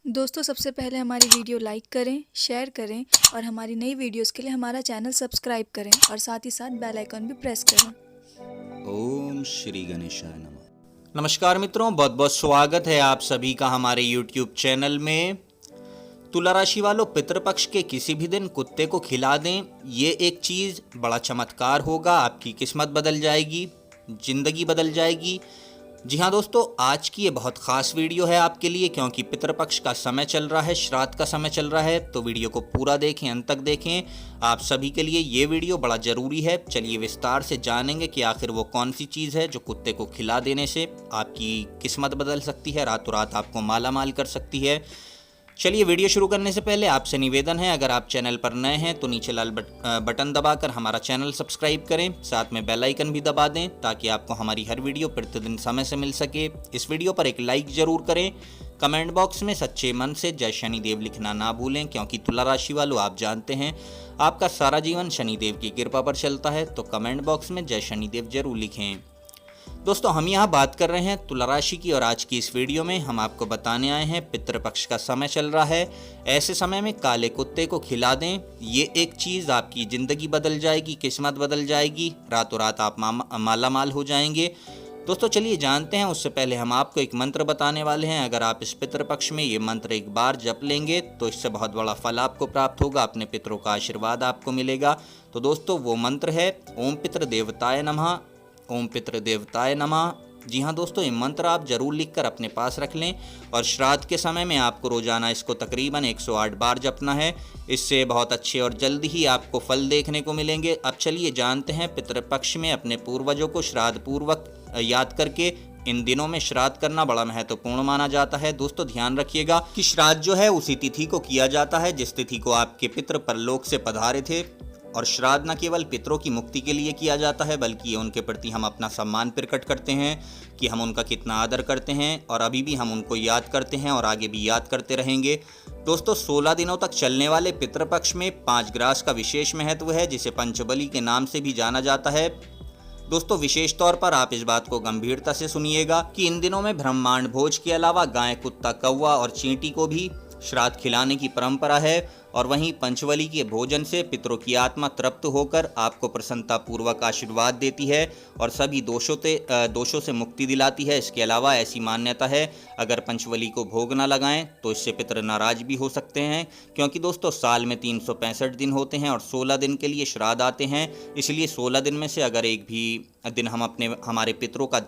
दोस्तों सबसे पहले हमारी वीडियो लाइक करें, शेयर करें और हमारी नई वीडियोस के लिए हमारा चैनल सब्सक्राइब करें और साथ ही साथ बेल आइकन भी प्रेस करें। ओम श्री गणेशाय नमः। नमस्कार मित्रों, बहुत बहुत स्वागत है आप सभी का हमारे YouTube चैनल में। तुला राशि वालों, पितृपक्ष के किसी भी दिन कुत्ते को खिला दें, ये एक चीज़ बड़ा चमत्कार होगा। आपकी किस्मत बदल जाएगी, जिंदगी बदल जाएगी। जी हाँ दोस्तों, आज की ये बहुत ख़ास वीडियो है आपके लिए, क्योंकि पितृपक्ष का समय चल रहा है, श्राद्ध का समय चल रहा है। तो वीडियो को पूरा देखें, अंत तक देखें। आप सभी के लिए ये वीडियो बड़ा ज़रूरी है। चलिए विस्तार से जानेंगे कि आखिर वो कौन सी चीज़ है जो कुत्ते को खिला देने से आपकी किस्मत बदल सकती है, रातों रात आपको माला माल कर सकती है। चलिए वीडियो शुरू करने से पहले आपसे निवेदन है, अगर आप चैनल पर नए हैं तो नीचे लाल बटन दबाकर हमारा चैनल सब्सक्राइब करें, साथ में बेल आइकन भी दबा दें ताकि आपको हमारी हर वीडियो प्रतिदिन समय से मिल सके। इस वीडियो पर एक लाइक जरूर करें। कमेंट बॉक्स में सच्चे मन से जय शनिदेव लिखना ना भूलें, क्योंकि तुला राशि वालों आप जानते हैं आपका सारा जीवन शनिदेव की कृपा पर चलता है। तो कमेंट बॉक्स में जय शनिदेव जरूर लिखें। दोस्तों, हम यहाँ बात कर रहे हैं तुला राशि की और आज की इस वीडियो में हम आपको बताने आए हैं पितृपक्ष का समय चल रहा है। ऐसे समय में काले कुत्ते को खिला दें, ये एक चीज़ आपकी ज़िंदगी बदल जाएगी, किस्मत बदल जाएगी, रातों रात आप माला माल हो जाएंगे। दोस्तों चलिए जानते हैं। उससे पहले हम आपको एक मंत्र बताने वाले हैं। अगर आप इस पितृपक्ष में ये मंत्र एक बार जप लेंगे तो इससे बहुत बड़ा फल आपको प्राप्त होगा, अपने पितरों का आशीर्वाद आपको मिलेगा। तो दोस्तों वो मंत्र है ओम पितृ देवताय नमः, ओम पितृ देवताय नमः। जी हाँ दोस्तों, ये मंत्र आप जरूर लिखकर अपने पास रख लें और श्राद्ध के समय में आपको रोजाना इसको तकरीबन 108 बार जपना है। इससे बहुत अच्छे और जल्दी ही आपको फल देखने को मिलेंगे। अब चलिए जानते हैं, पितृपक्ष में अपने पूर्वजों को श्राद्ध पूर्वक याद करके इन दिनों में श्राद्ध करना बड़ा महत्वपूर्ण माना जाता है। दोस्तों ध्यान रखिएगा कि श्राद्ध जो है उसी तिथि को किया जाता है जिस तिथि को आपके पितृ परलोक से पधारे थे। और श्राद्ध न केवल पितरों की मुक्ति के लिए किया जाता है, बल्कि उनके प्रति हम अपना सम्मान प्रकट करते हैं कि हम उनका कितना आदर करते हैं और अभी भी हम उनको याद करते हैं और आगे भी याद करते रहेंगे। दोस्तों 16 दिनों तक चलने वाले पितृपक्ष में 5 ग्रास का विशेष महत्व है, जिसे पंचबली के नाम से भी जाना जाता है। दोस्तों विशेष तौर पर आप इस बात को गंभीरता से सुनिएगा कि इन दिनों में ब्रह्मांड भोज के अलावा गाय, कुत्ता, कौवा और चींटी को भी श्राद्ध खिलाने की परंपरा है। और वहीं पंचवली के भोजन से पितरों की आत्मा तृप्त होकर आपको प्रसन्नता पूर्वक आशीर्वाद देती है और सभी दोषों से मुक्ति दिलाती है। इसके अलावा ऐसी मान्यता है, अगर पंचवली को भोग न लगाएं तो इससे पितर नाराज भी हो सकते हैं, क्योंकि दोस्तों साल में 365 दिन होते हैं और 16 दिन के लिए श्राद्ध आते हैं। इसलिए 16 दिन में से अगर एक भी दिन हम हमारे पितरों का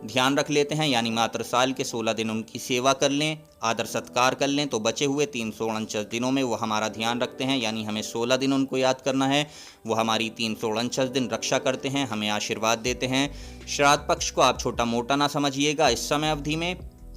ध्यान रख लेते हैं, यानी मात्र साल के 16 दिन उनकी सेवा कर लें, आदर सत्कार कर लें, तो बचे हुए 349 दिनों में वो हमारा ध्यान रखते हैं। यानी हमें 16 दिन उनको याद करना है, वो हमारी 349 दिन रक्षा करते हैं, हमें आशीर्वाद देते हैं। श्राद्ध पक्ष को आप छोटा मोटा ना समझिएगा। इस समय अवधि में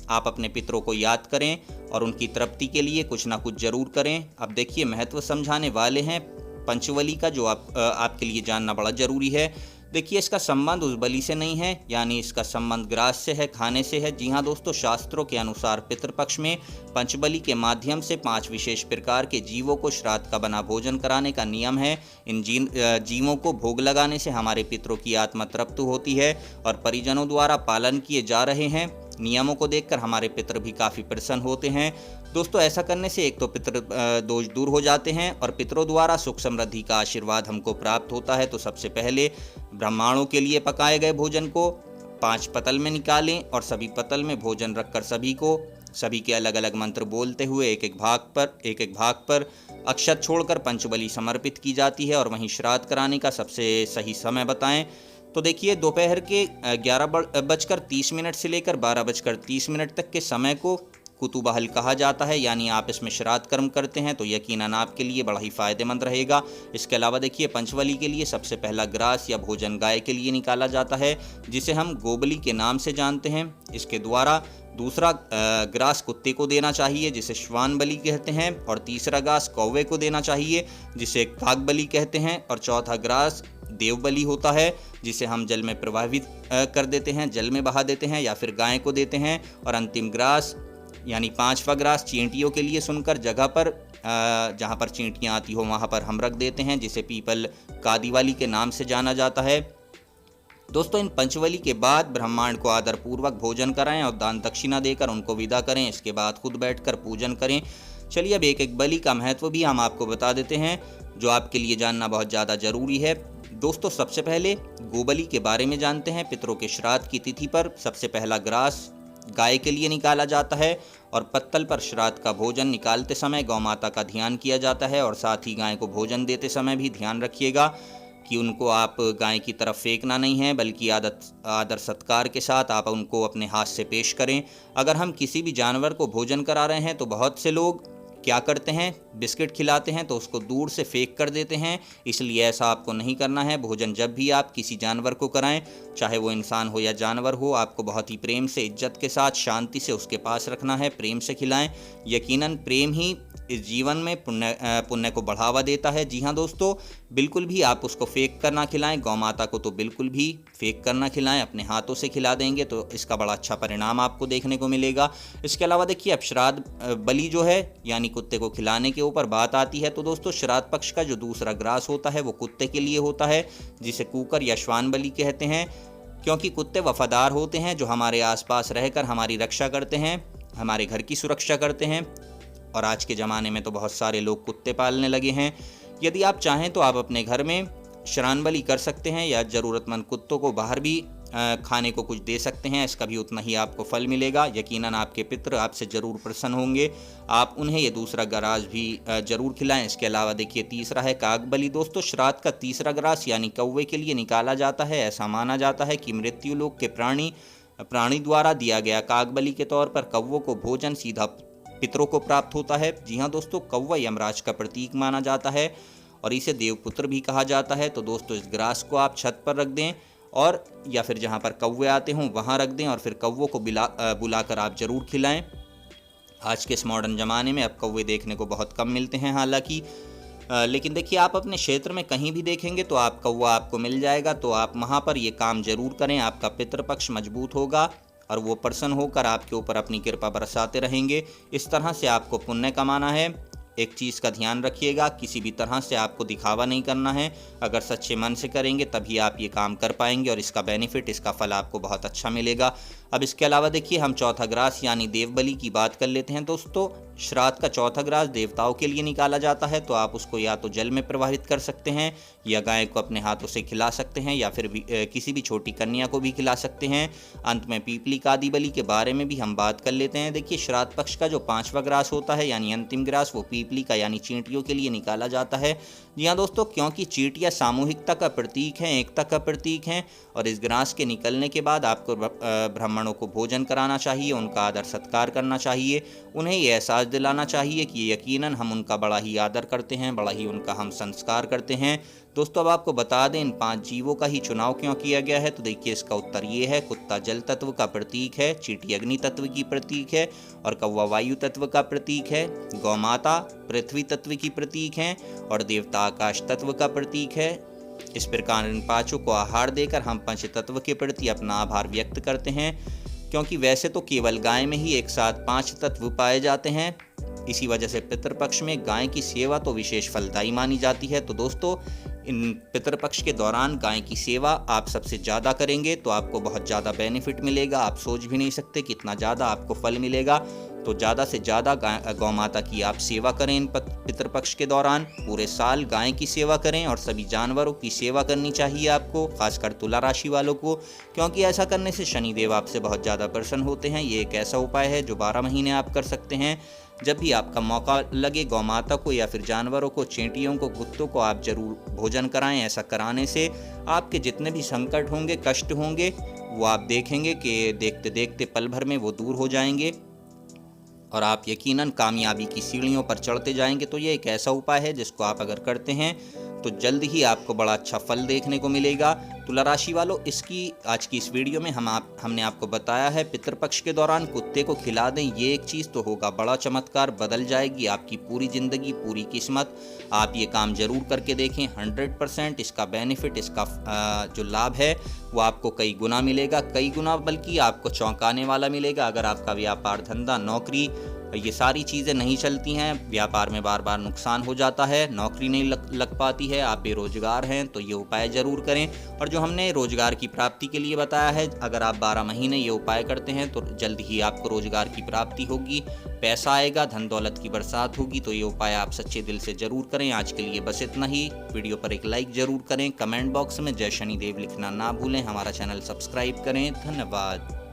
आप अपने पितरों को याद करें और उनकी तृप्ति के लिए कुछ ना कुछ जरूर करें। अब देखिए महत्व समझाने वाले हैं पंचवली का, जो आपके लिए जानना बड़ा जरूरी है। देखिए इसका संबंध उस बलि से नहीं है, यानी इसका संबंध ग्रास से है, खाने से है। जी हाँ दोस्तों, शास्त्रों के अनुसार पितृपक्ष में पंचबली के माध्यम से 5 विशेष प्रकार के जीवों को श्राद्ध का बना भोजन कराने का नियम है। इन जीवों को भोग लगाने से हमारे पितरों की आत्मा तृप्त होती है और परिजनों द्वारा पालन किए जा रहे हैं नियमों को देखकर हमारे पितर भी काफ़ी प्रसन्न होते हैं। दोस्तों ऐसा करने से एक तो पितृ दोष दूर हो जाते हैं और पितरों द्वारा सुख समृद्धि का आशीर्वाद हमको प्राप्त होता है। तो सबसे पहले ब्राह्मणों के लिए पकाए गए भोजन को 5 पतल में निकालें और सभी पतल में भोजन रखकर सभी के अलग अलग मंत्र बोलते हुए एक एक भाग पर अक्षत छोड़कर पंचबली समर्पित की जाती है। और वहीं श्राद्ध कराने का सबसे सही समय बताएं तो देखिए दोपहर के 11:30 से लेकर 12:30 तक के समय को कुतूबहल कहा जाता है, यानी आप इसमें श्राद्ध कर्म करते हैं तो यकीनन आपके लिए बड़ा ही फायदेमंद रहेगा। इसके अलावा देखिए पंचवली के लिए सबसे पहला ग्रास या भोजन गाय के लिए निकाला जाता है, जिसे हम गोबली के नाम से जानते हैं। इसके द्वारा दूसरा ग्रास कुत्ते को देना चाहिए, जिसे श्वान बलि कहते हैं, और तीसरा ग्रास कौवे को देना चाहिए, जिसे काग बलि कहते हैं, और चौथा ग्रास देव बलि होता है, जिसे हम जल में प्रवाहित कर देते हैं, जल में बहा देते हैं या फिर गाय को देते हैं। और अंतिम ग्रास यानी 5वां ग्रास चींटियों के लिए सुनकर जगह पर जहाँ पर चींटियाँ आती हो वहाँ पर हम रख देते हैं, जिसे पीपल कादीवाली के नाम से जाना जाता है। दोस्तों इन पंचवली के बाद ब्रह्मांड को आदरपूर्वक भोजन कराएं और दान दक्षिणा देकर उनको विदा करें। इसके बाद खुद बैठकर पूजन करें। चलिए अब एक एक बलि का महत्व भी हम आपको बता देते हैं, जो आपके लिए जानना बहुत ज़्यादा ज़रूरी है। दोस्तों सबसे पहले गोबलि के बारे में जानते हैं। पितरों के श्राद्ध की तिथि पर सबसे पहला ग्रास गाय के लिए निकाला जाता है और पत्तल पर श्राद्ध का भोजन निकालते समय गौ माता का ध्यान किया जाता है। और साथ ही गाय को भोजन देते समय भी ध्यान रखिएगा कि उनको आप गाय की तरफ फेंकना नहीं है, बल्कि आदर सत्कार के साथ आप उनको अपने हाथ से पेश करें। अगर हम किसी भी जानवर को भोजन करा रहे हैं तो बहुत से लोग क्या करते हैं, बिस्किट खिलाते हैं तो उसको दूर से फेंक कर देते हैं। इसलिए ऐसा आपको नहीं करना है। भोजन जब भी आप किसी जानवर को कराएं, चाहे वो इंसान हो या जानवर हो, आपको बहुत ही प्रेम से, इज्जत के साथ, शांति से उसके पास रखना है। प्रेम से खिलाएं। यकीनन प्रेम ही इस जीवन में पुण्य को बढ़ावा देता है। जी हाँ दोस्तों, बिल्कुल भी आप उसको फेंक कर ना खिलाएं। गौ माता को तो बिल्कुल भी फेंक कर ना खिलाएं, अपने हाथों से खिला देंगे तो इसका बड़ा अच्छा परिणाम आपको देखने को मिलेगा। इसके अलावा देखिए, अब श्राद्ध बलि जो है यानी कुत्ते को खिलाने के ऊपर बात आती है। तो दोस्तों श्राद्ध पक्ष का जो दूसरा ग्रास होता है वो कुत्ते के लिए होता है, जिसे कुकर या श्वान बलि कहते हैं। क्योंकि कुत्ते वफादार होते हैं, जो हमारे आसपास रहकर हमारी रक्षा करते हैं, हमारे घर की सुरक्षा करते हैं। और आज के ज़माने में तो बहुत सारे लोग कुत्ते पालने लगे हैं। यदि आप चाहें तो आप अपने घर में श्राद्ध बलि कर सकते हैं या ज़रूरतमंद कुत्तों को बाहर भी खाने को कुछ दे सकते हैं। इसका भी उतना ही आपको फल मिलेगा। यकीनन आपके पितृ आपसे ज़रूर प्रसन्न होंगे। आप उन्हें ये दूसरा ग्रास भी ज़रूर खिलाएं। इसके अलावा देखिए, तीसरा है काग बलि। दोस्तों श्राद्ध का तीसरा ग्रास यानी कौवे के लिए निकाला जाता है। ऐसा माना जाता है कि मृत्यु लोक के प्राणी द्वारा दिया गया काग बलि के तौर पर कौवों को भोजन सीधा पितरों को प्राप्त होता है। जी हाँ दोस्तों, कौवा यमराज का प्रतीक माना जाता है और इसे देवपुत्र भी कहा जाता है। तो दोस्तों इस ग्रास को आप छत पर रख दें और या फिर जहाँ पर कौवे आते हों वहाँ रख दें और फिर कौवों को बुलाकर आप ज़रूर खिलाएं। आज के इस मॉडर्न ज़माने में अब कौवे देखने को बहुत कम मिलते हैं हालांकि, लेकिन देखिए आप अपने क्षेत्र में कहीं भी देखेंगे तो आप कौवा आपको मिल जाएगा। तो आप वहाँ पर ये काम ज़रूर करें। आपका पितृपक्ष मजबूत होगा और वो प्रसन्न होकर आपके ऊपर अपनी कृपा बरसाते रहेंगे। इस तरह से आपको पुण्य कमाना है। एक चीज़ का ध्यान रखिएगा, किसी भी तरह से आपको दिखावा नहीं करना है। अगर सच्चे मन से करेंगे तभी आप ये काम कर पाएंगे और इसका बेनिफिट, इसका फल आपको बहुत अच्छा मिलेगा। अब इसके अलावा देखिए, हम चौथा ग्रास यानी देव बलि की बात कर लेते हैं। दोस्तों श्राद्ध का चौथा ग्रास देवताओं के लिए निकाला जाता है। तो आप उसको या तो जल में प्रवाहित कर सकते हैं या गाय को अपने हाथों से खिला सकते हैं या फिर किसी भी छोटी कन्या को भी खिला सकते हैं। अंत में पीपली का आदि बलि के बारे में भी हम बात कर लेते हैं। देखिए श्राद्ध पक्ष का जो पांचवा ग्रास होता है यानी अंतिम ग्रास, वो पीपली का यानी चींटियों के लिए निकाला जाता है। जी हाँ दोस्तों, क्योंकि चींटियाँ सामूहिकता का प्रतीक हैं, एकता का प्रतीक हैं और इस ग्रास के निकलने के बाद आपको ब्राह्मणों को भोजन कराना चाहिए, उनका आदर सत्कार करना चाहिए, उन्हें ये एहसास दिलाना चाहिए कि यकीनन हम उनका बड़ा ही आदर करते हैं, बड़ा ही उनका हम संस्कार करते हैं। दोस्तों अब आपको बता दें इन 5 जीवों का ही चुनाव क्यों किया गया है। तो देखिए इसका उत्तर ये है, कुत्ता जल तत्व का प्रतीक है, चींटी अग्नि तत्व की प्रतीक है और कौवा वायु तत्व का प्रतीक है, गौ माता पृथ्वी तत्व की प्रतीक है और देवता आकाश तत्व का प्रतीक है। इस प्रकार इन 5 को आहार देकर हम पंच तत्व के प्रति अपना आभार व्यक्त करते हैं। क्योंकि वैसे तो केवल गाय में ही एक साथ 5 तत्व पाए जाते हैं, इसी वजह से पितृपक्ष में गाय की सेवा तो विशेष फलदायी मानी जाती है। तो दोस्तों इन पितृपक्ष के दौरान गाय की सेवा आप सबसे ज़्यादा करेंगे तो आपको बहुत ज़्यादा बेनिफिट मिलेगा। आप सोच भी नहीं सकते कितना ज़्यादा आपको फल मिलेगा। तो ज़्यादा से ज़्यादा गौ माता की आप सेवा करें इन पितृपक्ष के दौरान। पूरे साल गाय की सेवा करें और सभी जानवरों की सेवा करनी चाहिए आपको, खासकर तुला राशि वालों को, क्योंकि ऐसा करने से शनिदेव आपसे बहुत ज़्यादा प्रसन्न होते हैं। ये एक ऐसा उपाय है जो 12 महीने आप कर सकते हैं। जब भी आपका मौका लगे गौ माता को या फिर जानवरों को, चींटियों को, कुत्तों को आप जरूर भोजन कराएं। ऐसा कराने से आपके जितने भी संकट होंगे, कष्ट होंगे, वो आप देखेंगे कि देखते देखते पल भर में वो दूर हो जाएंगे और आप यकीनन कामयाबी की सीढ़ियों पर चढ़ते जाएंगे। तो ये एक ऐसा उपाय है जिसको आप अगर करते हैं तो जल्द ही आपको बड़ा अच्छा फल देखने को मिलेगा। तुला राशि वालों, इसकी आज की इस वीडियो में हमने आपको बताया है पितृपक्ष के दौरान कुत्ते को खिला दें। ये एक चीज़ तो होगा बड़ा चमत्कार, बदल जाएगी आपकी पूरी ज़िंदगी, पूरी किस्मत। आप ये काम ज़रूर करके देखें। 100% इसका बेनिफिट, इसका जो लाभ है वो आपको कई गुना मिलेगा, कई गुना बल्कि आपको चौंकाने वाला मिलेगा। अगर आपका व्यापार, धंधा, नौकरी ये सारी चीज़ें नहीं चलती हैं, व्यापार में बार बार नुकसान हो जाता है, नौकरी नहीं लग पाती है, आप बेरोजगार हैं, तो ये उपाय ज़रूर करें। और जो हमने रोजगार की प्राप्ति के लिए बताया है, अगर आप 12 महीने ये उपाय करते हैं तो जल्द ही आपको रोजगार की प्राप्ति होगी, पैसा आएगा, धन दौलत की बरसात होगी। तो ये उपाय आप सच्चे दिल से ज़रूर करें। आज के लिए बस इतना ही। वीडियो पर एक लाइक ज़रूर करें, कमेंट बॉक्स में जय शनिदेव लिखना ना भूलें, हमारा चैनल सब्सक्राइब करें। धन्यवाद।